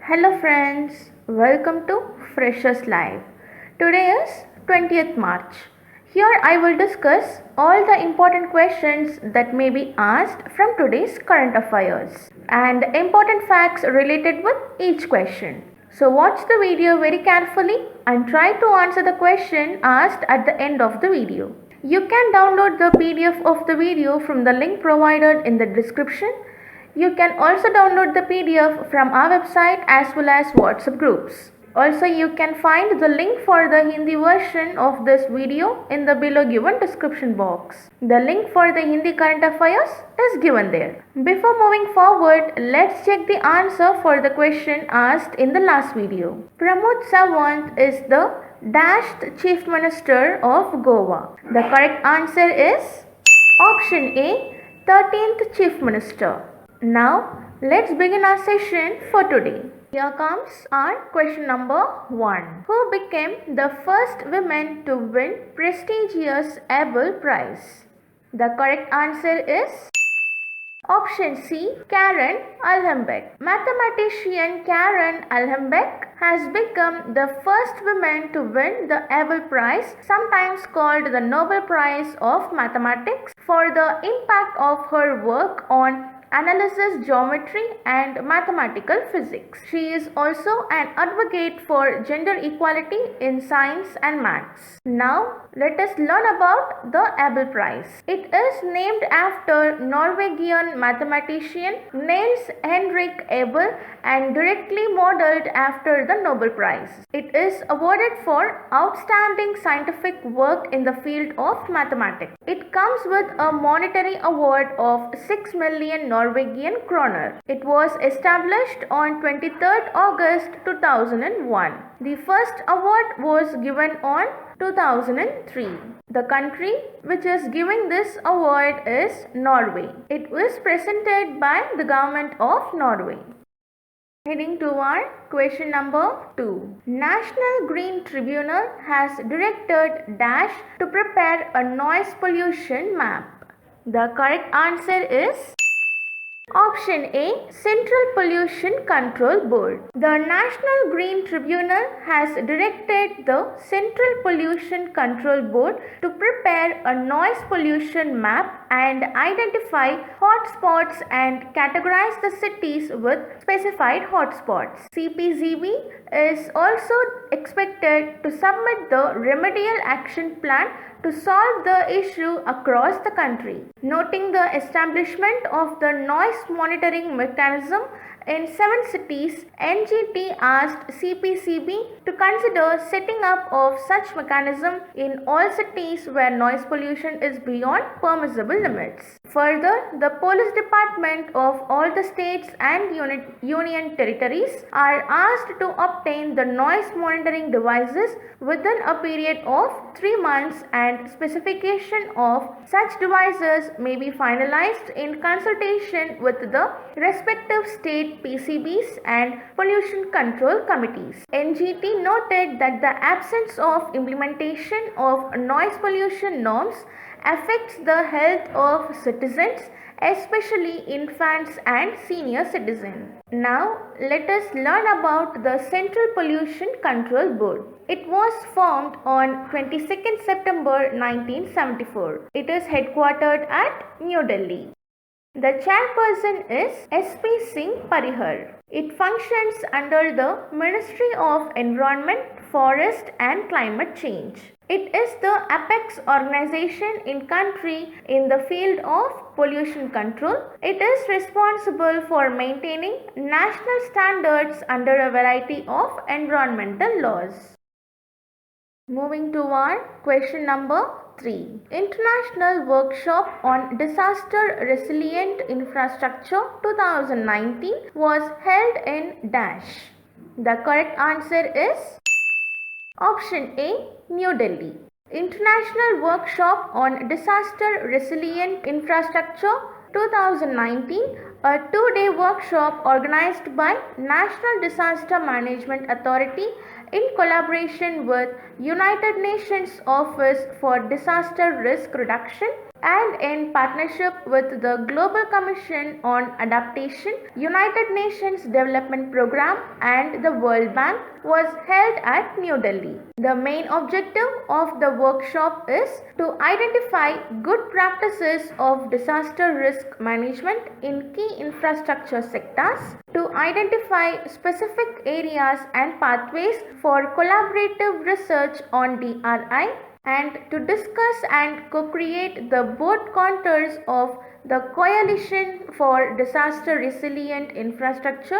Hello friends, welcome to Freshers Live. Today is 20th March. Here I will discuss all the important questions that may be asked from today's current affairs and important facts related with each question. So watch the video very carefully and try to answer the question asked at the end of the video. You can download the PDF of the video from the link provided in the description. You can also download the PDF from our website as well as WhatsApp groups. Also, you can find the link for the Hindi version of this video in the below given description box. The link for the Hindi current affairs is given there. Before moving forward, let's check the answer for the question asked in the last video. Pramod Sawant is the dashed Chief Minister of Goa. The correct answer is option A, 13th Chief Minister. Now, let's begin our session for today. Here comes our question number 1. Who became the first woman to win prestigious Abel Prize? The correct answer is option C, Karen Alhambek. Mathematician Karen Alhambek has become the first woman to win the Abel Prize, sometimes called the Nobel Prize of Mathematics, for the impact of her work on analysis, geometry and mathematical physics. She is also an advocate for gender equality in science and maths. Now, let us learn about the Abel Prize. It is named after Norwegian mathematician Niels Henrik Abel and directly modeled after the Nobel Prize. It is awarded for outstanding scientific work in the field of mathematics. It comes with a monetary award of 6 million Norwegian kroner. It was established on 23rd August 2001. The first award was given on 2003. The country which is giving this award is Norway. It was presented by the government of Norway. Heading to our question number 2. National Green Tribunal has directed Dash to prepare a noise pollution map. The correct answer is option A, Central Pollution Control Board. The National Green Tribunal has directed the Central Pollution Control Board to prepare a noise pollution map and identify hotspots and categorize the cities with specified hotspots. CPCB is also expected to submit the remedial action plan to solve the issue across the country. Noting the establishment of the noise monitoring mechanism in 7 cities, NGT asked CPCB to consider setting up of such mechanism in all cities where noise pollution is beyond permissible limits. Further, the police department of all the states and union territories are asked to obtain the noise monitoring devices within a period of 3 months, and specification of such devices may be finalized in consultation with the respective state PCBs and pollution control committees. NGT noted that the absence of implementation of noise pollution norms affects the health of citizens, especially infants and senior citizens. Now, let us learn about the Central Pollution Control Board. It was formed on 22nd September 1974. It is headquartered at New Delhi. The chairperson is S.P. Singh Parihar. It functions under the Ministry of Environment, Forest and Climate Change. It is the apex organization in country in the field of pollution control. It is responsible for maintaining national standards under a variety of environmental laws. Moving to our question number 3. International Workshop on Disaster Resilient Infrastructure 2019 was held in Dash. The correct answer is option A, New Delhi. International Workshop on Disaster Resilient Infrastructure 2019, a 2-day workshop organized by National Disaster Management Authority in collaboration with United Nations Office for Disaster Risk Reduction and in partnership with the Global Commission on Adaptation, United Nations Development Programme and the World Bank was held at New Delhi. The main objective of the workshop is to identify good practices of disaster risk management in key infrastructure sectors, to identify specific areas and pathways for collaborative research on DRI, and to discuss and co-create the board contours of the Coalition for Disaster Resilient Infrastructure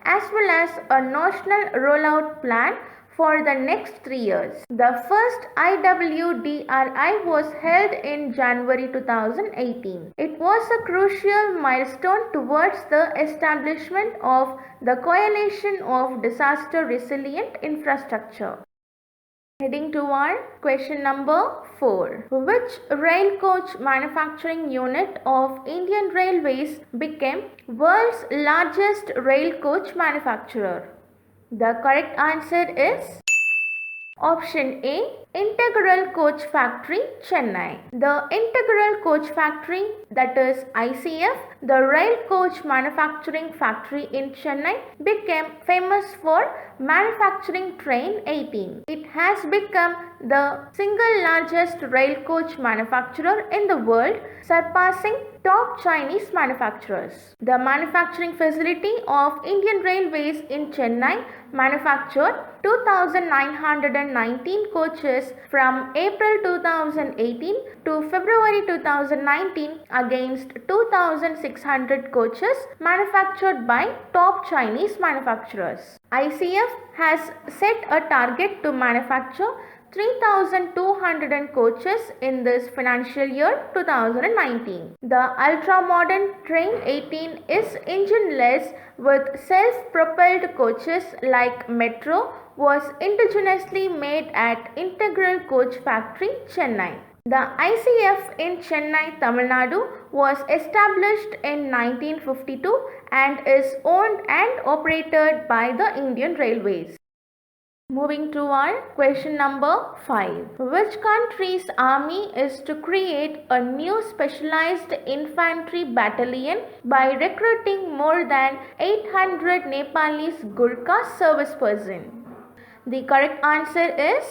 as well as a national rollout plan for the next 3 years. The first IWDRI was held in January 2018. It was a crucial milestone towards the establishment of the Coalition of Disaster Resilient Infrastructure. Heading to our question number 4. Which rail coach manufacturing unit of Indian Railways became world's largest rail coach manufacturer? The correct answer is option A, Integral Coach Factory, Chennai. The Integral Coach Factory, that is ICF, the rail coach manufacturing factory in Chennai, became famous for manufacturing train 18. It has become the single largest rail coach manufacturer in the world, surpassing top Chinese manufacturers. The manufacturing facility of Indian Railways in Chennai manufactured 2,919 coaches from April 2018 to February 2019 against 2,600 coaches manufactured by top Chinese manufacturers. ICF has set a target to manufacture 3,200 coaches in this financial year 2019. The ultra-modern Train 18 is engine-less with self-propelled coaches like Metro was indigenously made at Integral Coach Factory, Chennai. The ICF in Chennai, Tamil Nadu was established in 1952 and is owned and operated by the Indian Railways. Moving to our question number 5. Which country's army is to create a new specialized infantry battalion by recruiting more than 800 Nepalese Gurkha service persons? The correct answer is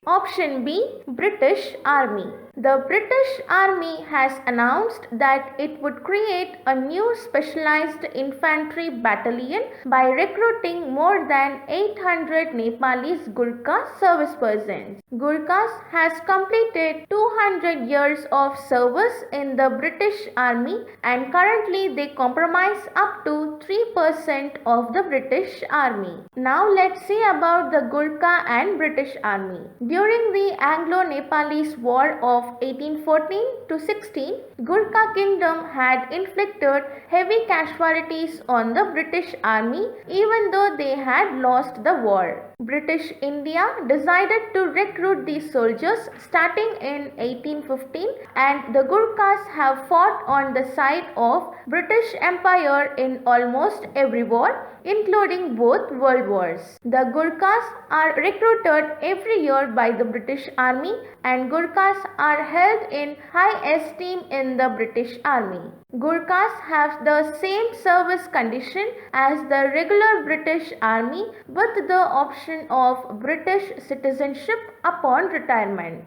option B, British Army. The British Army has announced that it would create a new specialized infantry battalion by recruiting more than 800 Nepalese Gurkha service persons. Gurkhas has completed 200 years of service in the British Army and currently they comprise up to 3% of the British Army. Now let's see about the Gurkha and British Army. During the Anglo-Nepalese War of 1814 to 16, Gurkha Kingdom had inflicted heavy casualties on the British Army even though they had lost the war. British India decided to recruit these soldiers starting in 1815 and the Gurkhas have fought on the side of British Empire in almost every war, including both world wars. The Gurkhas are recruited every year by the British Army and Gurkhas are held in high esteem in the British Army. Gurkhas have the same service condition as the regular British Army with the option of British citizenship upon retirement.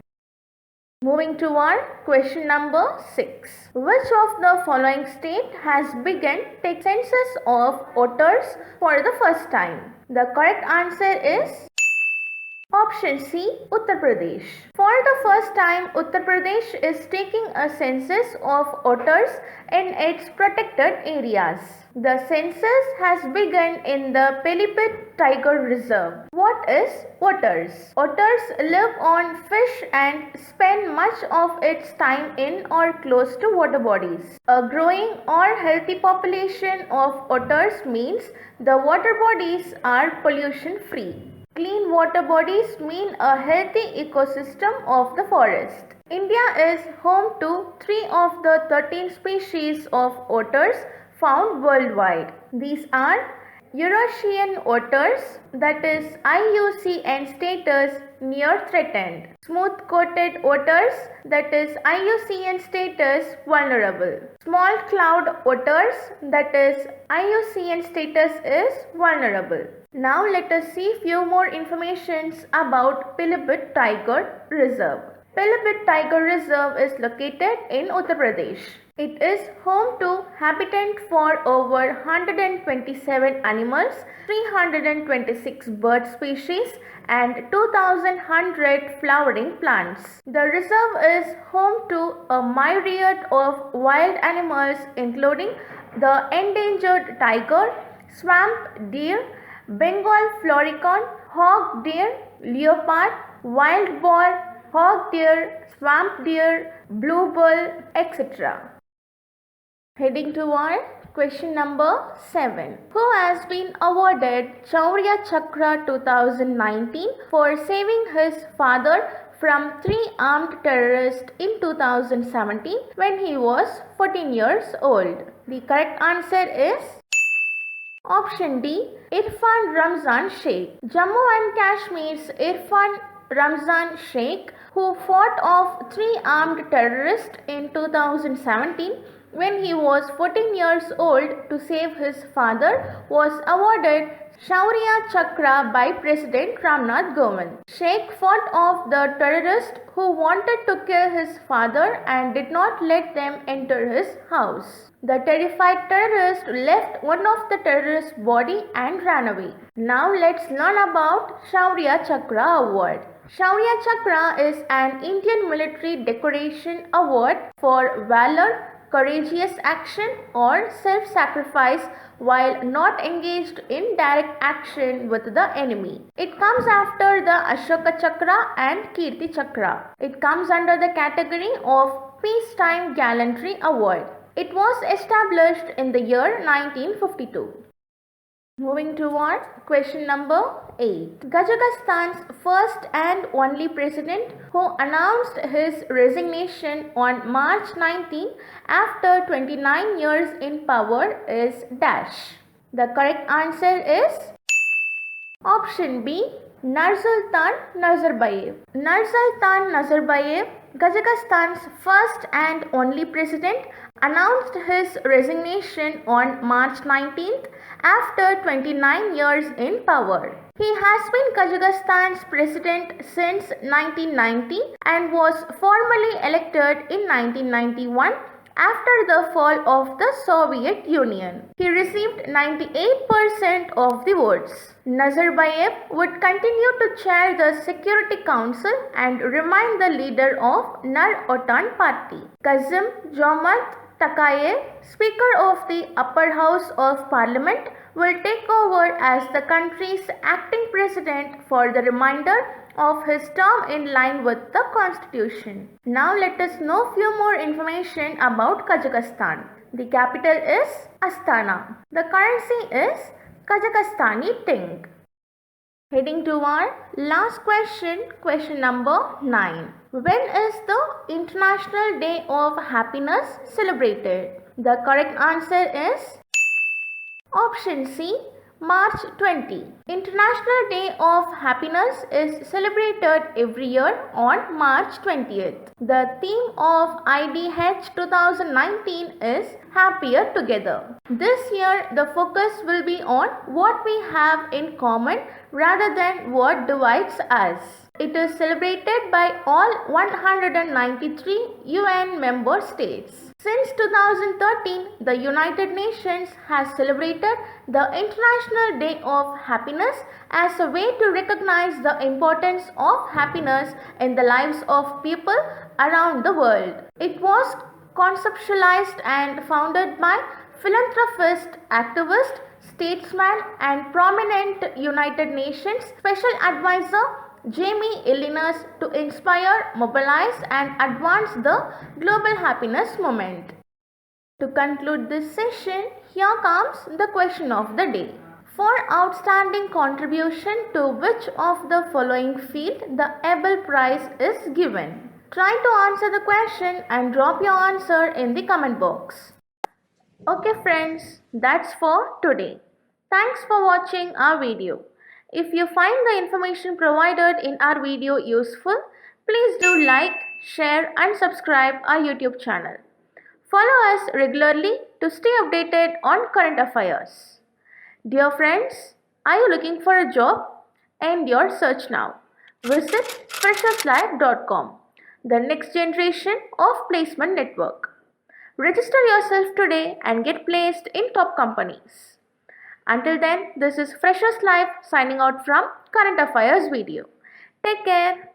Moving to our question number 6. Which of the following state has begun take census of otters for the first time? The correct answer is option C, Uttar Pradesh. For the first time, Uttar Pradesh is taking a census of otters in its protected areas. The census has begun in the Pilibhit Tiger Reserve. What is otters? Otters live on fish and spend much of its time in or close to water bodies. A growing or healthy population of otters means the water bodies are pollution free. Clean water bodies mean a healthy ecosystem of the forest. India is home to 3 of the 13 species of otters found worldwide. These are Eurasian otters, that is IUCN status near threatened. Smooth-coated otters, that is IUCN status vulnerable. Small cloud otters, that is IUCN status is vulnerable. Now let us see few more informations about Pilibhit Tiger Reserve. Pilibhit Tiger Reserve is located in Uttar Pradesh. It is home to habitat for over 127 animals, 326 bird species and 2100 flowering plants. The reserve is home to a myriad of wild animals including the endangered tiger, swamp deer, Bengal floricon, hog deer, leopard, wild boar, hog deer, swamp deer, blue bull, etc. Heading toward question number 7. Who has been awarded Shaurya Chakra 2019 for saving his father from 3 armed terrorists in 2017 when he was 14 years old? The correct answer is option D, Irfan Ramzan Sheikh. Jammu and Kashmir's Irfan Ramzan Sheikh, who fought off 3 armed terrorists in 2017 when he was 14 years old to save his father, was awarded Shaurya Chakra by President Ramnath Kovind. Sheikh fought off the terrorist who wanted to kill his father and did not let them enter his house. The terrified terrorist left one of the terrorist's body and ran away. Now let's learn about Shaurya Chakra Award. Shaurya Chakra is an Indian military decoration award for valor, courageous action or self-sacrifice while not engaged in direct action with the enemy. It comes after the Ashoka Chakra and Kirti Chakra. It comes under the category of Peacetime Gallantry Award. It was established in the year 1952. Moving toward question number 8. Kazakhstan's first and only president who announced his resignation on March 19 after 29 years in power is dash. The correct answer is option B, Nursultan Nazarbayev. Nursultan Nazarbayev, Kazakhstan's first and only president, announced his resignation on March 19th after 29 years in power. He has been Kazakhstan's president since 1990 and was formally elected in 1991 after the fall of the Soviet Union. He received 98% of the votes. Nazarbayev would continue to chair the Security Council and remain the leader of Nur-Otan Party. Kazim Jomart Tokayev, Speaker of the Upper House of Parliament, will take over as the country's acting president for the remainder of his term in line with the constitution. Now let us know few more information about Kazakhstan. The capital is Astana. The currency is Kazakhstani Tenge. Heading to our last question, question number 9. When is the International Day of Happiness celebrated? The correct answer is option C, March 20. International Day of Happiness is celebrated every year on March 20th. The theme of IDH 2019 is Happier Together. This year the focus will be on what we have in common rather than what divides us. It is celebrated by all 193 UN member states. Since 2013, the United Nations has celebrated the International Day of Happiness as a way to recognize the importance of happiness in the lives of people around the world. It was conceptualized and founded by philanthropist, activist, statesman and prominent United Nations Special Advisor Jamie Illinois to inspire, mobilize and advance the global happiness movement. To conclude this session, here comes the question of the day. For outstanding contribution to which of the following field the Abel Prize is given? Try to answer the question and drop your answer in the comment box. Okay friends, that's for today. Thanks for watching our video. If you find the information provided in our video useful, please do like, share and subscribe our YouTube channel. Follow us regularly to stay updated on current affairs. Dear friends, are you looking for a job? End your search now. Visit fresherslife.com, the next generation of placement network. Register yourself today and get placed in top companies. Until then, this is Freshers Life signing out from Current Affairs video. Take care.